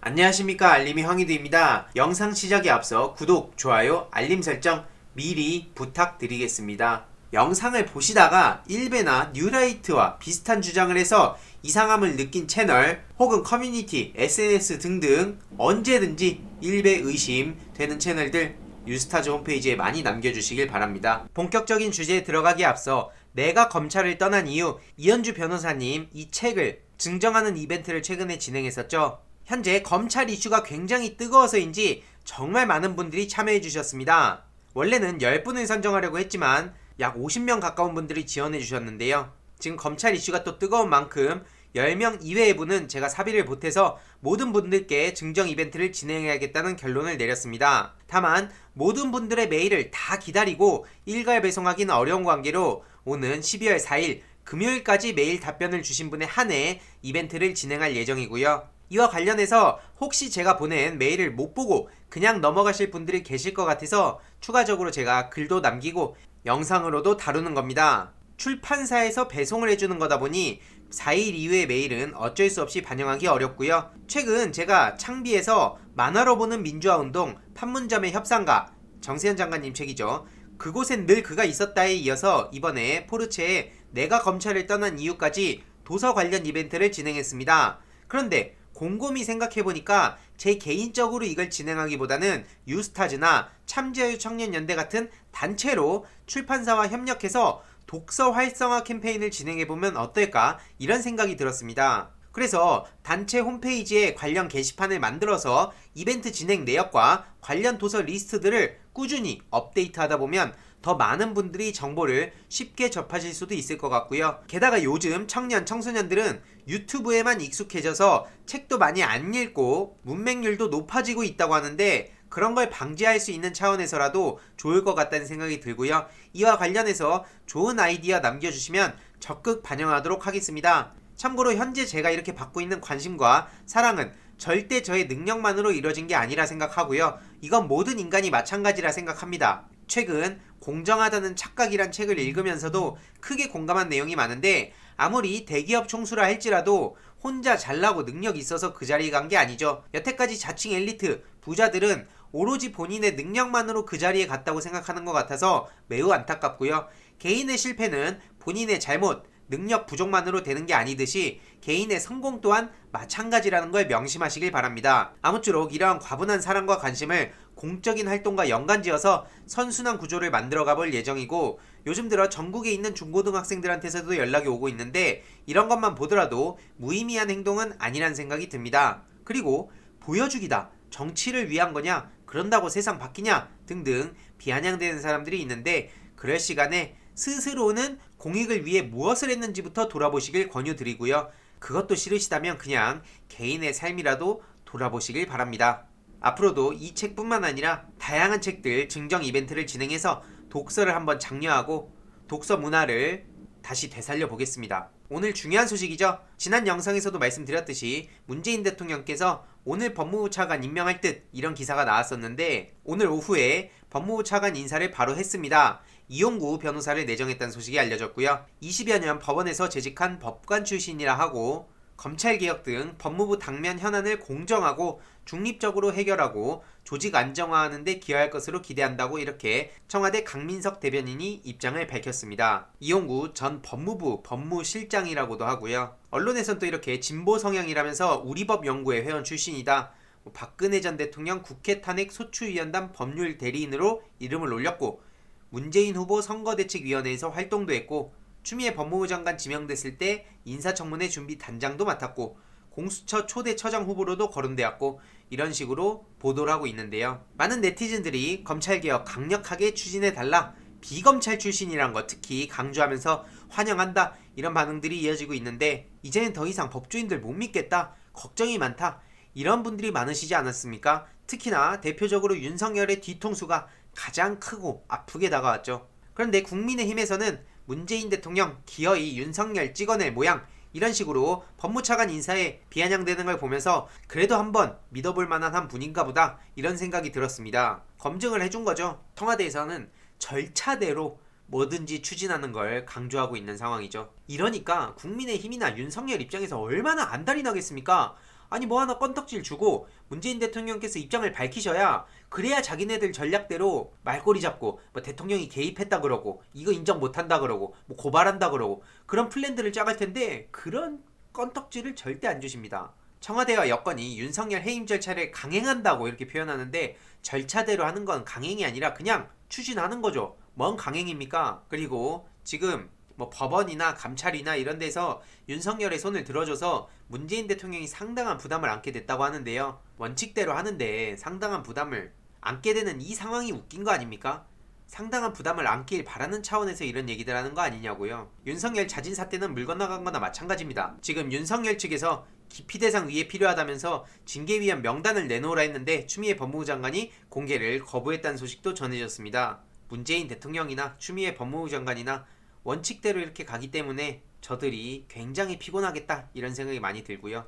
안녕하십니까, 알림이 황희두입니다. 영상 시작에 앞서 구독, 좋아요, 알림 설정 미리 부탁드리겠습니다. 영상을 보시다가 일베나 뉴라이트와 비슷한 주장을 해서 이상함을 느낀 채널 혹은 커뮤니티, SNS 등등 언제든지 일베 의심되는 채널들 뉴스타즈 홈페이지에 많이 남겨주시길 바랍니다. 본격적인 주제에 들어가기에 앞서 내가 검찰을 떠난 이유, 이현주 변호사님 이 책을 증정하는 이벤트를 최근에 진행했었죠. 현재 검찰 이슈가 굉장히 뜨거워서인지 정말 많은 분들이 참여해 주셨습니다. 원래는 10분을 선정하려고 했지만 약 50명 가까운 분들이 지원해 주셨는데요. 지금 검찰 이슈가 또 뜨거운 만큼 10명 이외의 분은 제가 사비를 보태서 모든 분들께 증정 이벤트를 진행해야겠다는 결론을 내렸습니다. 다만 모든 분들의 메일을 다 기다리고 일괄 배송하기는 어려운 관계로 오는 12월 4일 금요일까지 메일 답변을 주신 분에 한해 이벤트를 진행할 예정이고요. 이와 관련해서 혹시 제가 보낸 메일을 못 보고 그냥 넘어가실 분들이 계실 것 같아서 추가적으로 제가 글도 남기고 영상으로도 다루는 겁니다. 출판사에서 배송을 해주는 거다 보니 4일 이후의 메일은 어쩔 수 없이 반영하기 어렵고요. 최근 제가 창비에서 만화로 보는 민주화운동 판문점의 협상가 정세현 장관님 책이죠. 그곳엔 늘 그가 있었다에 이어서 이번에 포르체의 내가 검찰을 떠난 이유까지 도서 관련 이벤트를 진행했습니다. 그런데 곰곰이 생각해보니까 제 개인적으로 이걸 진행하기보다는 유스타즈나 참자유 청년연대 같은 단체로 출판사와 협력해서 독서 활성화 캠페인을 진행해보면 어떨까 이런 생각이 들었습니다. 그래서 단체 홈페이지에 관련 게시판을 만들어서 이벤트 진행 내역과 관련 도서 리스트들을 꾸준히 업데이트하다 보면 더 많은 분들이 정보를 쉽게 접하실 수도 있을 것 같고요. 게다가 요즘 청년, 청소년들은 유튜브에만 익숙해져서 책도 많이 안 읽고 문맹률도 높아지고 있다고 하는데 그런 걸 방지할 수 있는 차원에서라도 좋을 것 같다는 생각이 들고요. 이와 관련해서 좋은 아이디어 남겨주시면 적극 반영하도록 하겠습니다. 참고로 현재 제가 이렇게 받고 있는 관심과 사랑은 절대 저의 능력만으로 이루어진 게 아니라 생각하고요. 이건 모든 인간이 마찬가지라 생각합니다. 최근 공정하다는 착각이란 책을 읽으면서도 크게 공감한 내용이 많은데 아무리 대기업 총수라 할지라도 혼자 잘나고 능력이 있어서 그 자리에 간 게 아니죠. 여태까지 자칭 엘리트, 부자들은 오로지 본인의 능력만으로 그 자리에 갔다고 생각하는 것 같아서 매우 안타깝고요. 개인의 실패는 본인의 잘못, 능력 부족만으로 되는 게 아니듯이 개인의 성공 또한 마찬가지라는 걸 명심하시길 바랍니다. 아무쪼록 이러한 과분한 사랑과 관심을 공적인 활동과 연관지어서 선순환 구조를 만들어가 볼 예정이고 요즘 들어 전국에 있는 중고등학생들한테서도 연락이 오고 있는데 이런 것만 보더라도 무의미한 행동은 아니란 생각이 듭니다. 그리고 보여주기다. 정치를 위한 거냐? 그런다고 세상 바뀌냐? 등등 비아냥대는 사람들이 있는데 그럴 시간에 스스로는 공익을 위해 무엇을 했는지부터 돌아보시길 권유드리고요. 그것도 싫으시다면 그냥 개인의 삶이라도 돌아보시길 바랍니다. 앞으로도 이 책뿐만 아니라 다양한 책들 증정 이벤트를 진행해서 독서를 한번 장려하고 독서 문화를 다시 되살려 보겠습니다. 오늘 중요한 소식이죠. 지난 영상에서도 말씀드렸듯이 문재인 대통령께서 오늘 법무부 차관 임명할 듯 이런 기사가 나왔었는데 오늘 오후에 법무부 차관 인사를 바로 했습니다. 이용구 변호사를 내정했다는 소식이 알려졌고요. 20여 년 법원에서 재직한 법관 출신이라 하고 검찰개혁 등 법무부 당면 현안을 공정하고 중립적으로 해결하고 조직 안정화하는 데 기여할 것으로 기대한다고 이렇게 청와대 강민석 대변인이 입장을 밝혔습니다. 이용구 전 법무부 법무실장이라고도 하고요. 언론에선 또 이렇게 진보 성향이라면서 우리법 연구회 회원 출신이다. 박근혜 전 대통령 국회 탄핵 소추위원단 법률 대리인으로 이름을 올렸고 문재인 후보 선거대책위원회에서 활동도 했고 추미애 법무부 장관 지명됐을 때 인사청문회 준비 단장도 맡았고 공수처 초대 처장 후보로도 거론되었고 이런 식으로 보도를 하고 있는데요. 많은 네티즌들이 검찰개혁 강력하게 추진해달라 비검찰 출신이란 거 특히 강조하면서 환영한다 이런 반응들이 이어지고 있는데 이제는 더 이상 법조인들 못 믿겠다 걱정이 많다 이런 분들이 많으시지 않았습니까? 특히나 대표적으로 윤석열의 뒤통수가 가장 크고 아프게 다가왔죠. 그런데 국민의힘에서는 문재인 대통령 기어이 윤석열 찍어낼 모양 이런 식으로 법무차관 인사에 비아냥대는 걸 보면서 그래도 한번 믿어볼 만한 한 분인가 보다 이런 생각이 들었습니다. 검증을 해준 거죠. 청와대에서는 절차대로 뭐든지 추진하는 걸 강조하고 있는 상황이죠. 이러니까 국민의힘이나 윤석열 입장에서 얼마나 안달이 나겠습니까? 아니 뭐 하나 건덕질 주고 문재인 대통령께서 입장을 밝히셔야 그래야 자기네들 전략대로 말꼬리 잡고 뭐 대통령이 개입했다 그러고 이거 인정 못한다 그러고 뭐 고발한다 그러고 그런 플랜들을 짜갈 텐데 그런 건덕질을 절대 안 주십니다. 청와대와 여권이 윤석열 해임 절차를 강행한다고 이렇게 표현하는데 절차대로 하는 건 강행이 아니라 그냥 추진하는 거죠. 뭔 강행입니까? 그리고 지금 뭐 법원이나 감찰이나 이런 데서 윤석열의 손을 들어줘서 문재인 대통령이 상당한 부담을 안게 됐다고 하는데요. 원칙대로 하는데 상당한 부담을 안게 되는 이 상황이 웃긴 거 아닙니까? 상당한 부담을 안길 바라는 차원에서 이런 얘기들 하는 거 아니냐고요. 윤석열 자진 사퇴는 물 건너간 거나 마찬가지입니다. 지금 윤석열 측에서 기피 대상 위에 필요하다면서 징계 위한 명단을 내놓으라 했는데 추미애 법무부 장관이 공개를 거부했다는 소식도 전해졌습니다. 문재인 대통령이나 추미애 법무부 장관이나 원칙대로 이렇게 가기 때문에 저들이 굉장히 피곤하겠다 이런 생각이 많이 들고요.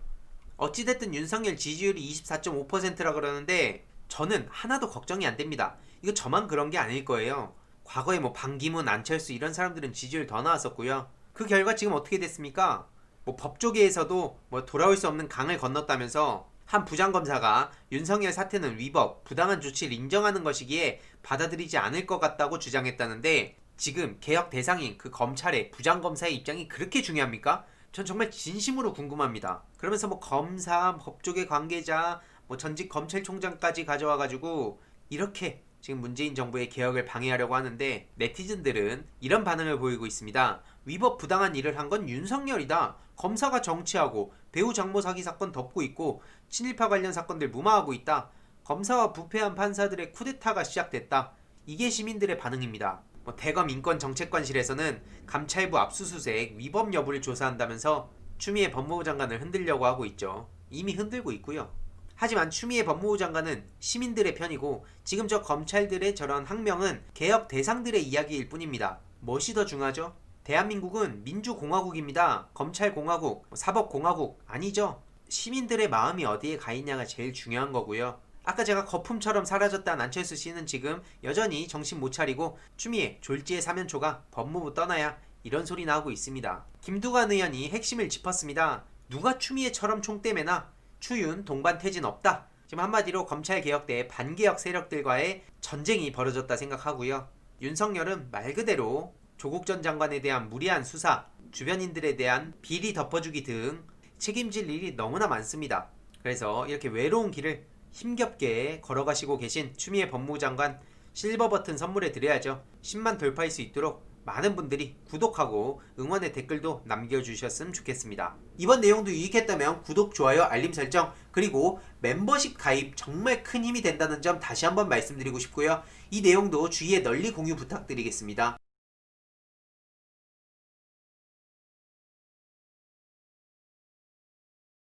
어찌됐든 윤석열 지지율이 24.5%라 그러는데 저는 하나도 걱정이 안 됩니다. 이거 저만 그런 게 아닐 거예요. 과거에 뭐 반기문, 안철수 이런 사람들은 지지율 더 나왔었고요. 그 결과 지금 어떻게 됐습니까? 뭐 법조계에서도 뭐 돌아올 수 없는 강을 건넜다면서 한 부장검사가 윤석열 사태는 위법, 부당한 조치를 인정하는 것이기에 받아들이지 않을 것 같다고 주장했다는데 지금 개혁 대상인 그 검찰의 부장검사의 입장이 그렇게 중요합니까? 전 정말 진심으로 궁금합니다. 그러면서 뭐 검사, 법조계 관계자, 뭐 전직 검찰총장까지 가져와가지고 이렇게 지금 문재인 정부의 개혁을 방해하려고 하는데 네티즌들은 이런 반응을 보이고 있습니다. 위법 부당한 일을 한 건 윤석열이다. 검사가 정치하고 배우 장모 사기 사건 덮고 있고 친일파 관련 사건들 무마하고 있다. 검사와 부패한 판사들의 쿠데타가 시작됐다. 이게 시민들의 반응입니다. 대검 인권정책관실에서는 감찰부 압수수색 위법 여부를 조사한다면서 추미애 법무부 장관을 흔들려고 하고 있죠. 이미 흔들고 있고요. 하지만 추미애 법무부 장관은 시민들의 편이고 지금 저 검찰들의 저런 항명은 개혁 대상들의 이야기일 뿐입니다. 무엇이 더 중요하죠? 대한민국은 민주공화국입니다. 검찰공화국, 사법공화국 아니죠. 시민들의 마음이 어디에 가 있냐가 제일 중요한 거고요. 아까 제가 거품처럼 사라졌다는 안철수 씨는 지금 여전히 정신 못 차리고 추미애, 졸지의 사면초가 법무부 떠나야 이런 소리 나오고 있습니다. 김두관 의원이 핵심을 짚었습니다. 누가 추미애처럼 총대 매나 추윤 동반 퇴진 없다. 지금 한마디로 검찰개혁 때 반개혁 세력들과의 전쟁이 벌어졌다 생각하고요. 윤석열은 말 그대로 조국 전 장관에 대한 무리한 수사, 주변인들에 대한 비리 덮어주기 등 책임질 일이 너무나 많습니다. 그래서 이렇게 외로운 길을 힘겹게 걸어가시고 계신 추미애 법무부 장관 실버 버튼 선물해 드려야죠. 10만 돌파할 수 있도록 많은 분들이 구독하고 응원의 댓글도 남겨주셨으면 좋겠습니다. 이번 내용도 유익했다면 구독, 좋아요, 알림 설정 그리고 멤버십 가입 정말 큰 힘이 된다는 점 다시 한번 말씀드리고 싶고요. 이 내용도 주위에 널리 공유 부탁드리겠습니다.